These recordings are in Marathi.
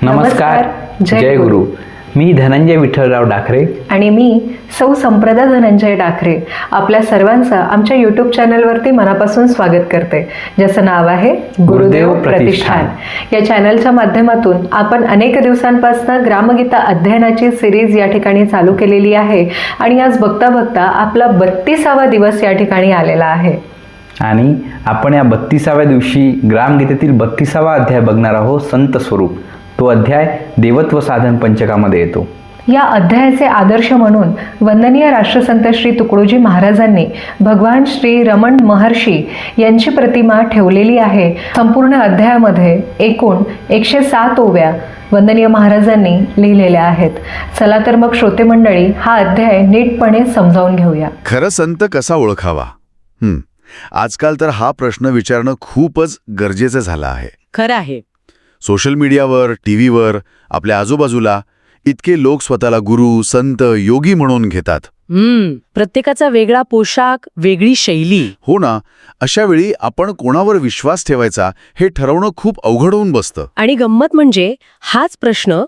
नमस्कार. जय गुरु. मी धनंजय विठ्ठलराव डाखरे आणि मी सौ संप्रदा धनंजय डाखरे आपल्या सर्वांचं आमच्या यूट्यूब चॅनलवरती मनापासून स्वागत करते, ज्याचं नाव आहे गुरुदेव प्रतिष्ठान. या चॅनलच्या माध्यमातून आपण अनेक दिवसांपासून ग्रामगीता अध्ययनाची सिरीज या ठिकाणी चालू केलेली आहे आणि आज बघता बघता आपला 32वा दिवस या ठिकाणी आलेला आहे. आणि आपण या 32व्या दिवशी ग्रामगीतेतील 32वा अध्याय बघणार आहोत, संत स्वरूप. तो अध्याय देवत्व साधन पंचकामध्ये येतो. या अध्यायाचे आदर्श म्हणून वंदनीय राष्ट्रसंत श्री तुकडोजी महाराजांनी भगवान श्री रमण महर्षी यांची प्रतिमा ठेवलेली आहे. संपूर्ण अध्यायामध्ये एकूण 107 ओव्या वंदनीय महाराजांनी लिहिलेल्या आहेत. चला तर मग श्रोते मंडळी, हा अध्याय नीटपणे समजावून घेऊया. खरं संत कसा ओळखावा? आजकाल तर हा प्रश्न विचारणं खूपच गरजेचं झालं आहे. खरं आहे. सोशल मीडियावर, टीव्हीवर, आपल्या आजूबाजूला इतके लोक स्वतःला गुरु, संत, योगी म्हणून घेतात. प्रत्येकाचा वेगळा पोशाख, वेगळी शैली. हो ना. अशा वेळी आपण कोणावर विश्वास ठेवायचा हे ठरवणं खूप अवघड होऊन बसतं. आणि गंमत म्हणजे हाच प्रश्न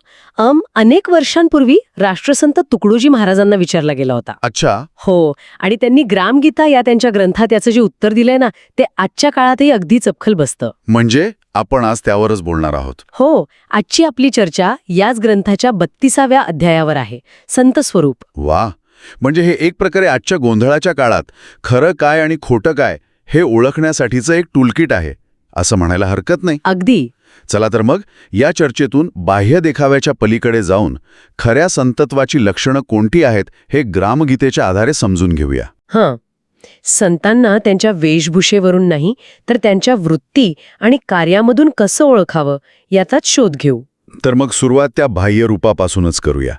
अनेक वर्षांपूर्वी राष्ट्रसंत तुकडोजी महाराजांना विचारला गेला होता. अच्छा. हो. आणि त्यांनी ग्रामगीता या त्यांच्या ग्रंथात याचं जे उत्तर दिलंय ना, ते आजच्या काळातही अगदी चपखल बसतं. म्हणजे आपण आज त्यावरच बोलणार आहोत. हो. आजची आपली चर्चा याच ग्रंथाच्या 32व्या अध्यायावर आहे, संत स्वरूप. वा. म्हणजे हे एक प्रकारे आजच्या गोंधळाच्या काळात खरं काय आणि खोटं काय हे ओळखण्यासाठीचं एक टूलकिट आहे, असं म्हणायला हरकत नाही. अगदी. चला तर मग या चर्चेतून बाह्य देखाव्याच्या पलीकडे जाऊन खऱ्या संतत्वाची लक्षणं कोणती आहेत हे ग्रामगीतेच्या आधारे समजून घेऊया. संतांना त्यांच्या वेशभूषेवरून नाही, तर त्यांच्या वृत्ती आणि कार्यामधून कसं ओळखावं याचाच शोध घेऊ. तर मग सुरुवात त्या बाह्य रूपापासूनच करूया,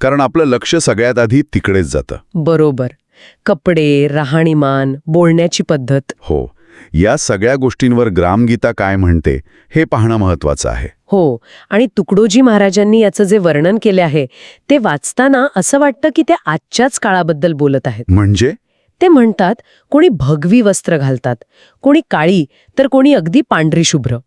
कारण आपलं लक्ष सगळ्यात आधी तिकडेच जातं. बरोबर. कपडे, राहणीमान, बोलण्याची पद्धत. हो. या सगळ्या गोष्टींवर ग्रामगीता काय म्हणते हे पाहणं महत्वाचं आहे. हो. आणि तुकडोजी महाराजांनी याचं जे वर्णन केले आहे ते वाचताना असं वाटतं की ते आजच्याच काळाबद्दल बोलत आहेत. म्हणजे ते म्हणतात, कोणी भगवी वस्त्र घालतात, कोणी काळी, तर कोणी अगदी पांढरी शुभ्र.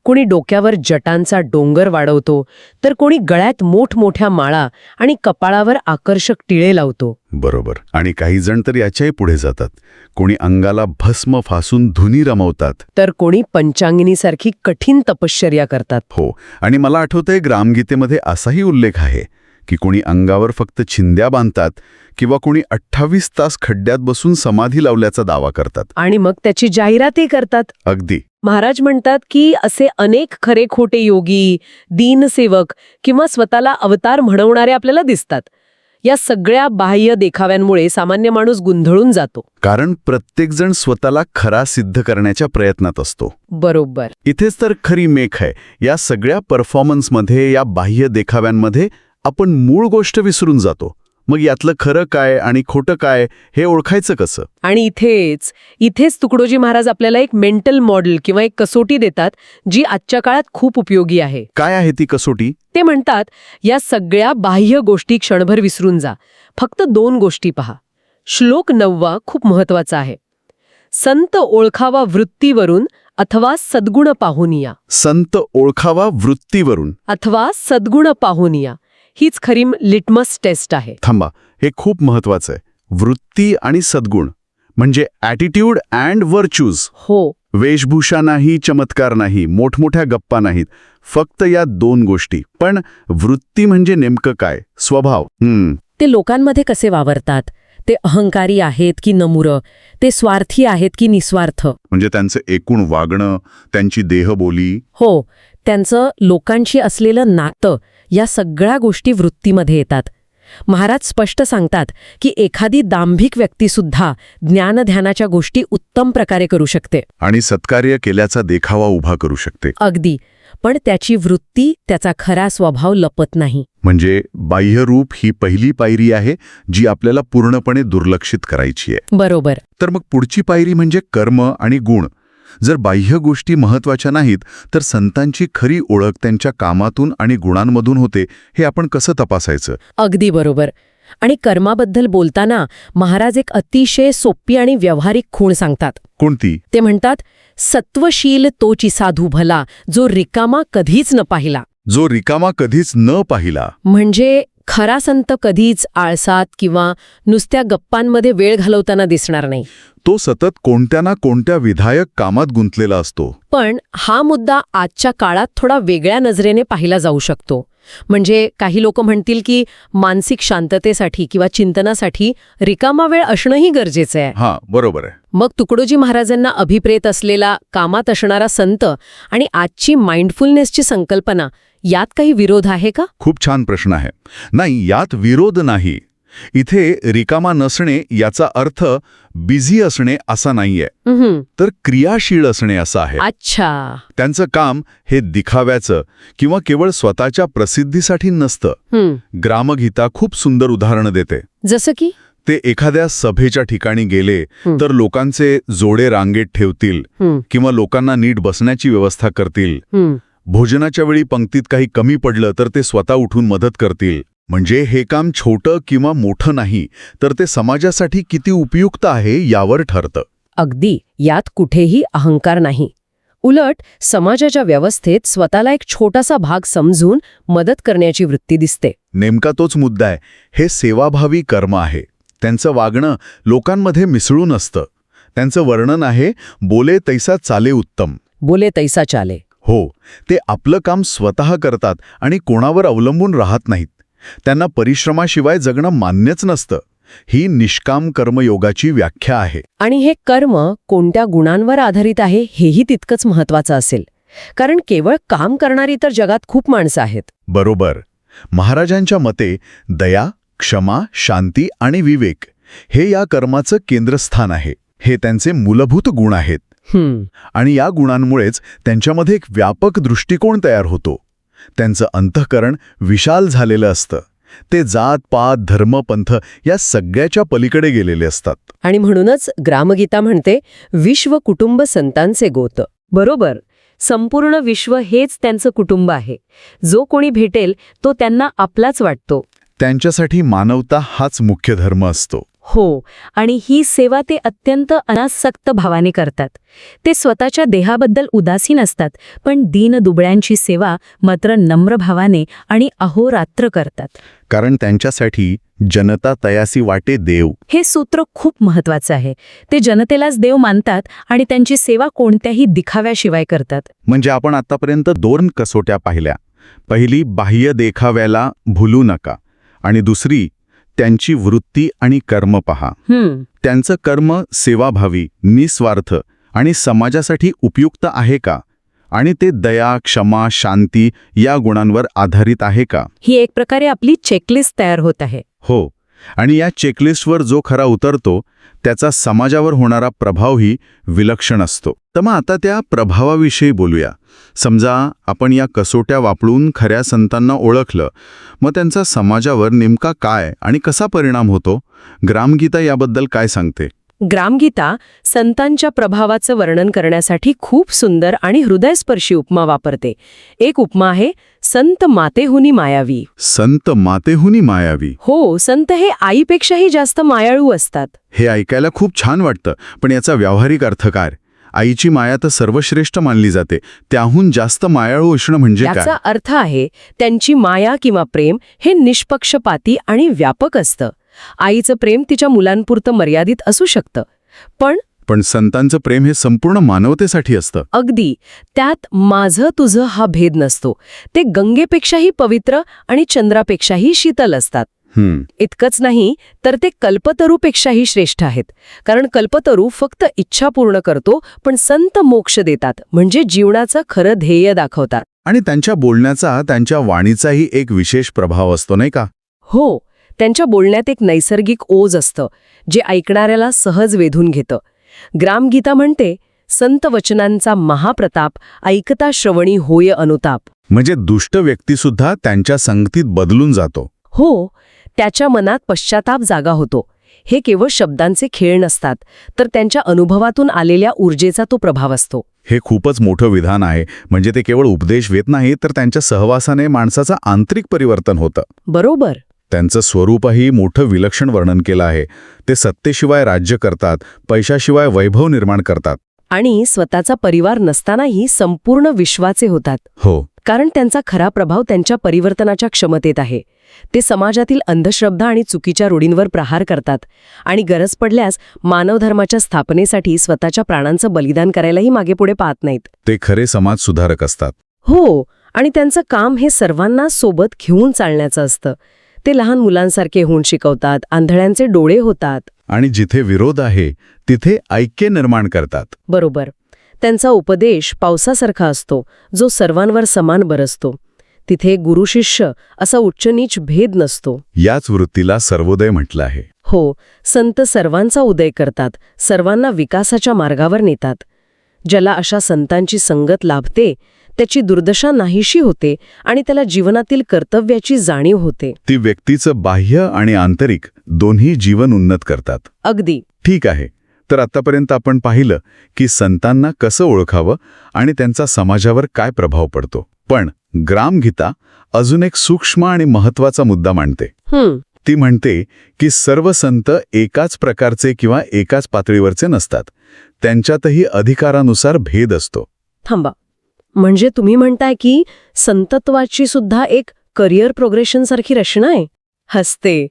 कोणी डोक्यावर जटांचा डोंगर वाढवतो, तर कोणी गळ्यात मोठमोठ्या माळा आणि कपाळावर आकर्षक टिळे लावतो. बरोबर. आणि काही जण तर याच्याही पुढे जातात. कोणी अंगाला भस्म फासून धुनी रमवतात, तर कोणी पंचांगिनीसारखी कठीण तपश्चर्या करतात. हो. आणि मला आठवतंय ग्रामगीतेमध्ये असाही उल्लेख आहे की कोणी अंगावर फक्त छिंद्या बांधतात किंवा कोणी 28 तास खड्ड्यात बसून समाधी लावल्याचा दावा करतात. आणि मग त्याची जाहिरातही करतात. अगदी. महाराज म्हणतात की असे अनेक खरे खोटे योगी, दीनसेवक किंवा स्वतःला अवतार म्हणवणारे आपल्याला दिसतात. या सगळ्या बाह्य देखाव्यांमुळे सामान्य माणूस गुंधळून जातो. कारण प्रत्येकजण स्वतःला खरा सिद्ध करण्याच्या प्रयत्नात असतो. बरोबर. इथेच तर खरी मेख आहे. या सगळ्या परफॉर्मन्समध्ये, या बाह्य देखाव्यांमध्ये आपण मूळ गोष्ट विसरून जातो. मग यातलं खरं काय आणि खोटं काय हे ओळखायचं कसं? आणि इथेच तुकडोजी महाराज आपल्याला एक मेंटल मॉडेल किंवा एक कसोटी देतात, जी आजच्या काळात खूप उपयोगी आहे. काय आहे ती कसोटी? ते म्हणतात, या सगळ्या बाह्य गोष्टी क्षणभर विसरून जा. फक्त 2 गोष्टी पहा. श्लोक 9 खूप महत्वाचा आहे. संत ओळखावा वृत्तीवरून अथवा सद्गुण पाहुनिया. संत ओळखावा वृत्तीवरून अथवा सद्गुण पाहुनिया हीच खरी लिटमस टेस्ट आहे. थांबा, हे खूप महत्वाचं आहे. वृत्ती आणि सद्गुण म्हणजे ॲटिट्यूड अँड व्हर्च्यूज. हो. वेशभूषा नाही, चमत्कार नाही, मोठमोठ्या गप्पा नाहीत, फक्त या 2 गोष्टी. पण वृत्ती म्हणजे नेमकं काय? स्वभाव. ते लोकांमध्ये कसे वावरतात, ते अहंकारी आहेत की नम्र, ते स्वार्थी आहेत की निस्वार्थ. म्हणजे त्यांचं एकूण वागणं, त्यांची देहबोली. हो. त्यांचं लोकांशी असलेलं नातं, या सगळ्या गोष्टी वृत्तीमध्ये येतात. महाराज स्पष्ट सांगतात की एखादी दांभिक व्यक्तीसुद्धा ज्ञानध्यानाच्या गोष्टी उत्तम प्रकारे करू शकते आणि सत्कार्य केल्याचा देखावा उभा करू शकते. अगदी. पण त्याची वृत्ती, त्याचा खरा स्वभाव लपत नाही. म्हणजे बाह्यरूप ही पहिली पायरी आहे जी आपल्याला पूर्णपणे दुर्लक्षित करायची आहे. बरोबर. तर मग पुढची पायरी म्हणजे कर्म आणि गुण. जर बाह्य गोष्टी महत्वाच्या नाहीत तर संतांची खरी ओळख त्यांच्या कामातून आणि गुणांमधून होते हे आपण कसं तपासायचं? अगदी बरोबर. आणि कर्माबद्दल बोलताना महाराज एक अतिशय सोपी आणि व्यावहारिक खूण सांगतात. कोणती? ते म्हणतात, सत्वशील तोची साधू भला, जो रिकामा कधीच न पाहिला. जो रिकामा कधीच न पाहिला. म्हणजे खरा संत कधीच आळसात किंवा नुसत्या गप्पांमध्ये वेळ घालवताना दिसणार नाही. तो सतत कोणत्या ना कोणत्या विधायक कामात गुंतलेला असतो. पण हा मुद्दा आजच्या काळात थोडा वेगळ्या नजरेने पाहिला जाऊ शकतो. म्हणजे काही लोक म्हणतील की मानसिक शांततेसाठी किंवा चिंतनासाठी रिकामा वेळ असणंही गरजेचं आहे. हां, बरोबर आहे. मग तुकडोजी महाराजांना अभिप्रेत असलेला कामात असणारा संत आणि आजची माइंडफुलनेसची संकल्पना यात काही विरोध आहे का? खूप छान प्रश्न आहे. नाही, यात विरोध नाही. इथे रिकामा नसणे याचा अर्थ बिझी असणे असा नाहीये, तर क्रियाशील असणे असं आहे. अच्छा. त्यांचं काम हे दिखाव्याचं किंवा केवळ स्वतःच्या प्रसिद्धीसाठी नसतं. ग्रामगीता खूप सुंदर उदाहरणं देते. जसं की ते एखाद्या सभेच्या ठिकाणी गेले तर लोकांचे जोडे रांगेत ठेवतील किंवा लोकांना नीट बसण्याची व्यवस्था करतील. भोजनाच्या वेळी पंक्तीत काही कमी पडलं तर ते स्वतः उठून मदत करतील. म्हणजे हे काम छोटं किंवा मोठं नाही, तर ते समाजासाठी किती उपयुक्त आहे यावर ठरतं. अगदी, यात कुठेही अहंकार नाही. उलट समाजाच्या व्यवस्थेत स्वतःला एक छोटासा भाग समजून मदत करण्याची वृत्ती दिसते. नेमका तोच मुद्दा आहे. हे सेवाभावी कर्म आहे. त्यांचं वागणं लोकांमध्ये मिसळून असतं. त्यांचं वर्णन आहे, बोले तैसा चाले उत्तम. बोले तैसा चाले. हो, ते आपलं काम स्वतः करतात आणि कोणावर अवलंबून राहत नाहीत. त्यांना परिश्रमाशिवाय जगणं मान्यच नसतं. ही निष्काम कर्मयोगाची व्याख्या आहे. आणि हे कर्म कोणत्या गुणांवर आधारित आहे हेही तितकंच महत्वाचं असेल. कारण केवळ काम करणारी तर जगात खूप माणसं आहेत. बरोबर. महाराजांच्या मते दया, क्षमा, शांती आणि विवेक हे या कर्माचं केंद्रस्थान आहे. हे त्यांचे मूलभूत गुण आहेत. आणि या गुणांमुळेच त्यांच्यामध्ये एक व्यापक दृष्टिकोन तयार होतो. त्यांचं अंतःकरण विशाल झालेलं असतं. ते जात, पात, धर्म, पंथ या सगळ्याच्या पलीकडे गेलेले असतात. आणि म्हणूनच ग्रामगीता म्हणते, विश्व कुटुंब संतांचे गोत. बरोबर. संपूर्ण विश्व हेच त्यांचं कुटुंब आहे. जो कोणी भेटेल तो त्यांना आपलाच वाटतो. त्यांच्यासाठी मानवता हाच मुख्य धर्म असतो. हो, आणि ही सेवा ते अत्यंत अनासक्त भावाने करतात. ते स्वतःच्या देहाबद्दल उदासीन असतात, पण दीनदुबळ्यांची सेवा मात्र नम्र भावाने आणि अहोरात्र करतात. कारण त्यांच्यासाठी जनता तयासी वाटे देव. हे सूत्र खूप महत्वाचं आहे. ते जनतेलाच देव मानतात आणि त्यांची सेवा कोणत्याही दिखाव्याशिवाय करतात. म्हणजे आपण आतापर्यंत 2 कसोट्या पाहिल्या. पहिली, बाह्य देखाव्याला भुलू नका, आणि दुसरी, त्यांची वृत्ती आणि कर्म पहा. त्यांचं कर्म सेवाभावी, निस्वार्थ आणि समाजासाठी उपयुक्त आहे का? आणि ते दया, क्षमा, शांती या गुणांवर आधारित आहे का? ही एक प्रकारे आपली चेकलिस्ट तयार होत आहे. हो, आणि या चेकलिस्टवर जो खरा उतरतो त्याचा समाजावर होणारा प्रभावही विलक्षण असतो. तर मग आता त्या प्रभावाविषयी बोलूया. समजा आपण या कसोट्या वापरून खऱ्या संतांना ओळखलं, मग त्यांचा समाजावर नेमका काय आणि कसा परिणाम होतो? ग्रामगीता याबद्दल काय सांगते? ग्रामगीता संतांच्या प्रभावाचं वर्णन करण्यासाठी खूप सुंदर आणि हृदयस्पर्शी उपमा वापरते. एक उपमा आहे, संत मातेहुनी मायावी. संत मातेहुनी मायावी. हो, संत हे आईपेक्षाही जास्त मायाळू असतात. हे ऐकायला खूप छान वाटतं, पण याचा व्यावहारिक अर्थ काय? आईची माया तर सर्वश्रेष्ठ मानली जाते, त्याहून जास्त मायाळू असणं म्हणजे काय? याचा अर्थ आहे, त्यांची माया किंवा प्रेम हे निष्पक्षपाती आणि व्यापक असतं. आईचं प्रेम तिच्या मुलांपुरतं मर्यादित असू शकतं, पण संतांचं प्रेम हे संपूर्ण मानवतेसाठी असतं. अगदी. त्यात माझं तुझं हा भेद नसतो. ते गंगेपेक्षाही पवित्र आणि चंद्रापेक्षाही शीतल असतात. इतकंच नाही, तर ते कल्पतरूपेक्षाही श्रेष्ठ आहेत. कारण कल्पतरू फक्त इच्छा पूर्ण करतो, पण संत मोक्ष देतात, म्हणजे जीवनाचं खरं ध्येय दाखवतात. आणि त्यांच्या बोलण्याचा, त्यांच्या वाणीचाही एक विशेष प्रभाव असतो, नाही का? हो, त्यांच्या बोलण्यात एक नैसर्गिक ओज असतं, जे ऐकणाऱ्याला सहज वेधून घेतं. ग्रामगीता म्हणते, संत वचनांचा महाप्रताप ऐकता श्रवणी होय अनुताप. म्हणजे दुष्ट व्यक्तीसुद्धा त्यांच्या संगतीत बदलून जातो. हो, त्याच्या मनात पश्चाताप जागा होतो. हे केवळ शब्दांचे खेळ नसतात, तर त्यांच्या अनुभवातून आलेल्या ऊर्जेचा तो प्रभाव असतो. हे खूपच मोठं विधान आहे. म्हणजे ते केवळ उपदेश देत नाही, तर त्यांच्या सहवासाने माणसाचं आंतरिक परिवर्तन होतं. बरोबर. त्यांचं स्वरूपही मोठं विलक्षण वर्णन केलं आहे. ते सत्तेशिवाय राज्य करतात, पैशाशिवाय वैभव निर्माण करतात. आणि स्वतःचा परिवार नसतानाही संपूर्ण विश्वाचे होतात. हो. कारण त्यांचा खरा प्रभाव त्यांच्या परिवर्तनाच्या क्षमतेत आहे. ते समाजातील अंधश्रद्धा आणि चुकीच्या रूढींवर प्रहार करतात आणि गरज पडल्यास मानवधर्माच्या स्थापनेसाठी स्वतःच्या प्राणांचं बलिदान करायलाही मागेपुढे पाहत नाहीत. ते खरे समाज सुधारक असतात. हो, आणि त्यांचं काम हे सर्वांना सोबत घेऊन चालण्याचं असतं. ते लहान मुलांसारखे होऊन शिकवतात, आंधळ्यांचे डोळे होतात. आणि जिथे विरोध आहे तिथे ऐक्य निर्माण करतात. बरोबर. त्यांचा उपदेश पावसासारखा असतो, जो सर्वांवर समान बरसतो. तिथे गुरु शिष्य असा उच्च-नीच भेद नसतो. याच वृत्तीला सर्वोदय म्हटलं आहे. हो, संत सर्वांचा उदय करतात, सर्वांना विकासाच्या मार्गावर नेतात. ज्याला अशा संतांची संगत लाभते त्याची दुर्दशा नाहीशी होते आणि त्याला जीवनातील कर्तव्याची जाणीव होते. ती व्यक्तीचं बाह्य आणि आंतरिक दोन्ही जीवन उन्नत करतात. अगदी. ठीक आहे. तर आतापर्यंत आपण पाहिलं की संतांना कसं ओळखावं आणि त्यांचा समाजावर काय प्रभाव पडतो. पण ग्रामगीता अजून एक सूक्ष्म आणि महत्वाचा मुद्दा मांडते. ती म्हणते की सर्व संत एकाच प्रकारचे किंवा एकाच पातळीवरचे नसतात. त्यांच्यातही अधिकारानुसार भेद असतो. थांबा, म्हणजे तुम्ही म्हणताय की संतत्वाची सुद्धा एक करिअर प्रोग्रेशन सारखी रचना आहे? हसते.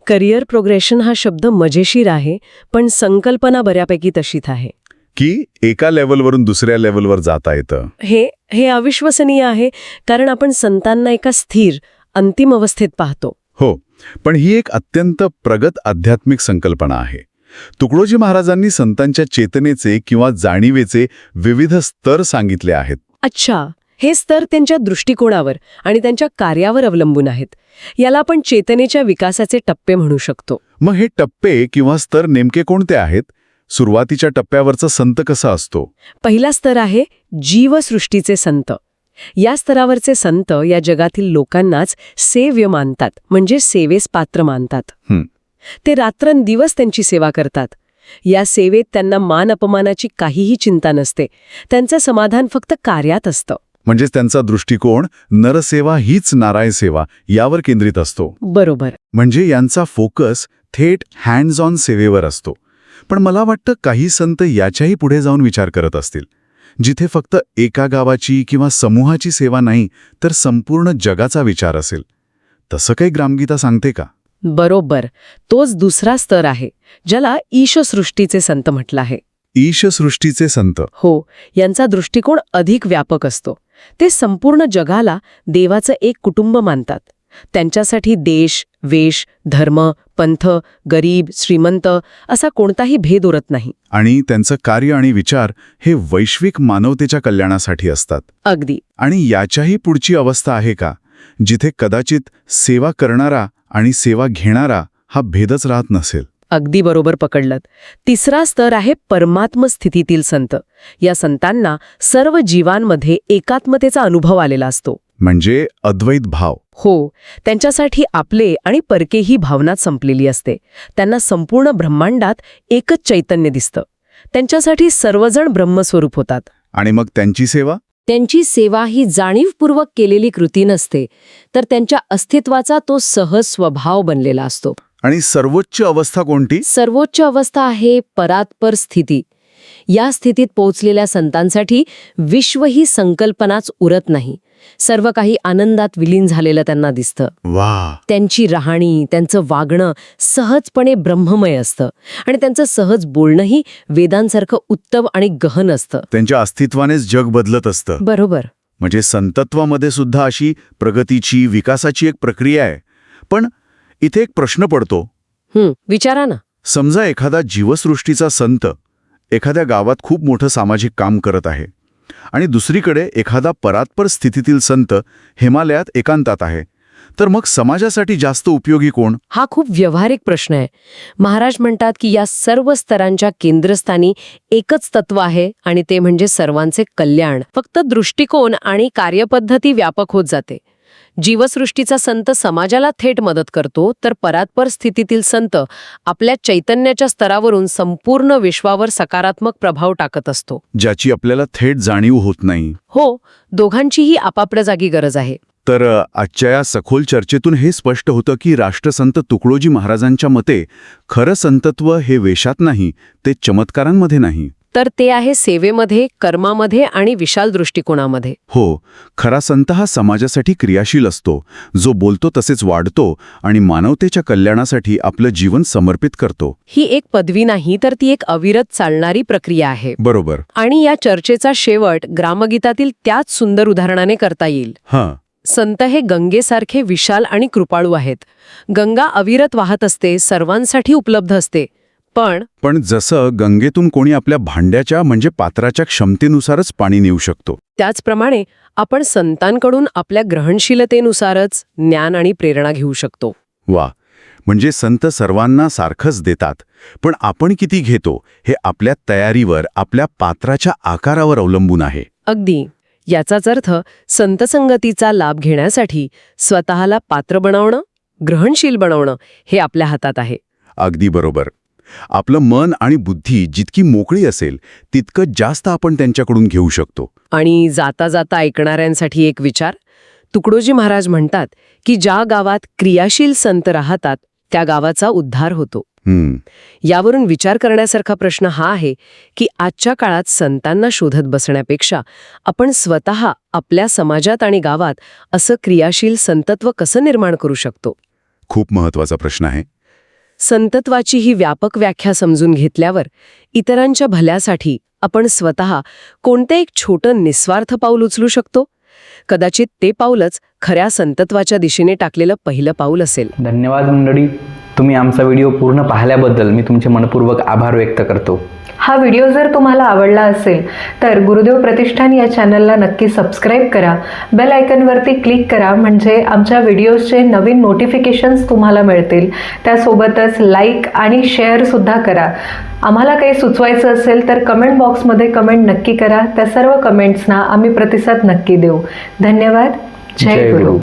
करिअर प्रोग्रेशन हा शब्द मजेशीर आहे, पण संकल्पना बऱ्यापैकी तशीच आहे की एका लेव्हलवरून दुसऱ्या लेव्हलवर जाता येतं. हे अविश्वसनीय आहे, कारण आपण संतांना एका स्थिर अंतिम अवस्थेत पाहतो. हो, पण ही एक अत्यंत प्रगत आध्यात्मिक संकल्पना आहे. तुकडोजी महाराजांनी संतांच्या चेतनेचे किंवा जाणीवेचे विविध स्तर सांगितले आहेत. अच्छा, हे स्तर त्यांच्या दृष्टिकोनावर आणि त्यांच्या कार्यावर अवलंबून आहेत. याला आपण चेतनेच्या विकासाचे टप्पे म्हणू शकतो. मग हे टप्पे किंवा स्तर नेमके कोणते आहेत? सुरुवातीच्या टप्प्यावरचा संत कसा असतो? पहिला स्तर आहे जीवसृष्टीचे संत. या स्तरावरचे संत या जगातील लोकांनाच सेव्य मानतात, म्हणजे सेवेस पात्र मानतात. ते रात्रंदिवस त्यांची सेवा करतात. या सेवेत त्यांना मान अपमानाची काहीही चिंता नसते. त्यांचं समाधान फक्त कार्यात असतं. म्हणजेच त्यांचा दृष्टिकोन नरसेवा हीच नारायण सेवा यावर केंद्रित असतो. बरोबर. म्हणजे यांचा फोकस थेट हँड्स ऑन सेवेवर असतो. पण मला वाटतं काही संत याच्याही पुढे जाऊन विचार करत असतील, जिथे फक्त एका गावाची किंवा समूहाची सेवा नाही तर संपूर्ण जगाचा विचार असेल. तसं काही ग्रामगीता सांगते का? बरोबर. तोच दुसरा स्तर आहे, ज्याला ईशसृष्टीचे संत म्हटलं आहे. ईशसृष्टीचे संत. हो, यांचा दृष्टिकोन अधिक व्यापक असतो. ते संपूर्ण जगाला देवाचं एक कुटुंब मानतात. त्यांच्यासाठी देश, वेश, धर्म, पंथ, गरीब, श्रीमंत असा कोणताही भेद उरत नाही. आणि त्यांचं कार्य आणि विचार हे वैश्विक मानवतेच्या कल्याणासाठी असतात. अगदी. आणि याच्याही पुढची अवस्था आहे का, जिथे कदाचित सेवा करणारा आणि सेवा घेणारा हा भेदच राहत नसेल? अगदी बरोबर पकडलत. तिसरा स्तर आहे परमात्म स्थितीतील संत. या संतांना सर्व जीवांमध्ये एकात्मतेचा अनुभव आलेला असतो. म्हणजे अद्वैत भाव. हो, त्यांच्यासाठी आपले आणि परके ही भावनाच संपलेली असते. त्यांना संपूर्ण ब्रह्मांडात एकच चैतन्य दिसतं. त्यांच्यासाठी सर्वजण ब्रह्मस्वरूप होतात. आणि मग त्यांची सेवा? त्यांची सेवा ही जाणीवपूर्वक केलेली कृती नसते, तर त्यांच्या अस्तित्वाचा तो सहज स्वभाव बनलेला असतो. आणि सर्वोच्च अवस्था कोणती? सर्वोच्च अवस्था आहे परात्पर स्थिती. या स्थितीत पोहोचलेल्या संतांसाठी विश्व ही संकल्पनाच उरत नाही. सर्व काही आनंदात विलीन झालेलं त्यांना दिसतं. वा. त्यांची राहणी, त्यांचं वागणं सहजपणे ब्रह्ममय असतं आणि त्यांचं सहज बोलणंही वेदांसारखं उत्तम आणि गहन असतं. त्यांच्या अस्तित्वानेच जग बदलत असतं. बरोबर. म्हणजे संतत्वामध्ये सुद्धा अशी प्रगतीची, विकासाची एक प्रक्रिया आहे. पण इथे एक प्रश्न पडतो. विचारा ना. समजा एखादा जीवसृष्टीचा संत एखाद्या गावात खूप मोठं सामाजिक काम करत आहे आणि दुसरीकडे एखादा परात्पर स्थितीतील संत हिमालयात एकांतात आहे, तर मग समाजासाठी जास्त उपयोगी कोण? हा खूप व्यावहारिक प्रश्न आहे. महाराज म्हणतात की या सर्व स्तरांच्या केंद्रस्थानी एकच तत्व आहे आणि ते म्हणजे सर्वांचे कल्याण. फक्त दृष्टिकोन आणि कार्यपद्धती व्यापक होत जाते. जीवसृष्टीचा संत समाजाला थेट मदत करतो, तर परात्पर स्थितीतील संत आपल्या चैतन्याच्या स्तरावरून संपूर्ण विश्वावर सकारात्मक प्रभाव टाकत असतो, ज्याची आपल्याला थेट जाणीव होत नाही. हो, दोघांचीही आपापल्या जागी गरज आहे. तर आजच्या या सखोल चर्चेतून हे स्पष्ट होतं की राष्ट्रसंत तुकडोजी महाराजांच्या मते खरं संतत्व हे वेशात नाही, ते चमत्कारांमध्ये नाही, तर ते आहे सेवेमध्ये, कर्मामध्ये आणि विशाल दृष्टिकोनामध्ये. हो, खरा संत हा समाजासाठी क्रियाशील असतो, जो बोलतो तसेच वाढतो आणि मानवतेच्या कल्याणासाठी आपलं जीवन समर्पित करतो. ही एक पदवी नाही, तर ती एक अविरत चालणारी प्रक्रिया आहे. बरोबर. आणि या चर्चेचा शेवट ग्रामगीतातील त्याच सुंदर उदाहरणाने करता येईल. हां. संत हे गंगेसारखे विशाल आणि कृपाळू आहेत. गंगा अविरत वाहत असते, सर्वांसाठी उपलब्ध असते. पण जसं गंगेतून कोणी आपल्या भांड्याच्या म्हणजे पात्राच्या क्षमतेनुसारच पाणी नेऊ शकतो, त्याचप्रमाणे आपण संतांकडून आपल्या ग्रहणशीलतेनुसारच ज्ञान आणि प्रेरणा घेऊ शकतो. वा, म्हणजे संत सर्वांना सारखंच देतात, पण आपण किती घेतो हे आपल्या तयारीवर, आपल्या पात्राच्या आकारावर अवलंबून आहे. अगदी. याचाच अर्थ संतसंगतीचा लाभ घेण्यासाठी स्वतःला पात्र बनवणं, ग्रहणशील बनवणं हे आपल्या हातात आहे. अगदी बरोबर. आपलं मन आणि बुद्धी जितकी मोकळी असेल तितकं जास्त आपण त्यांच्याकडून घेऊ शकतो. आणि जाता जाता ऐकणाऱ्यांसाठी एक विचार. तुकडोजी महाराज म्हणतात की ज्या गावात क्रियाशील संत राहतात त्या गावाचा उद्धार होतो. यावरून विचार करण्यासारखा प्रश्न हा आहे की आजच्या काळात संतांना शोधत बसण्यापेक्षा आपण स्वतः आपल्या समाजात आणि गावात असं क्रियाशील संतत्व कसं निर्माण करू शकतो. खूप महत्वाचा प्रश्न आहे. संतत्वाची ही व्यापक व्याख्या समजून घेतल्यावर इतरांच्या भल्यासाठी आपण स्वतः कोणते एक छोटं निस्वार्थ पाऊल उचलू शकतो. कदाचित ते पाऊलच खऱ्या संतत्वाच्या दिशेने टाकलेलं पहिलं पाऊल असेल. धन्यवाद मंडळी. तुम्ही आमचा व्हिडिओ पूर्ण पाहिल्याबद्दल मी तुमचे मनपूर्वक आभार व्यक्त करतो. हा व्हिडिओ जर तुम्हाला आवडला असेल तर गुरुदेव प्रतिष्ठान या चॅनलला नक्की सबस्क्राईब करा. बेल आयकॉनवरती क्लिक करा, म्हणजे आमच्या व्हिडिओजचे नवीन नोटिफिकेशन्स तुम्हाला मिळतील. त्यासोबतच लाईक आणि शेअरसुद्धा करा. आम्हाला काही सुचवायचं असेल तर कमेंट बॉक्समध्ये कमेंट नक्की करा. त्या सर्व कमेंट्सना आम्ही प्रतिसाद नक्की देऊ. धन्यवाद. जय गुरु.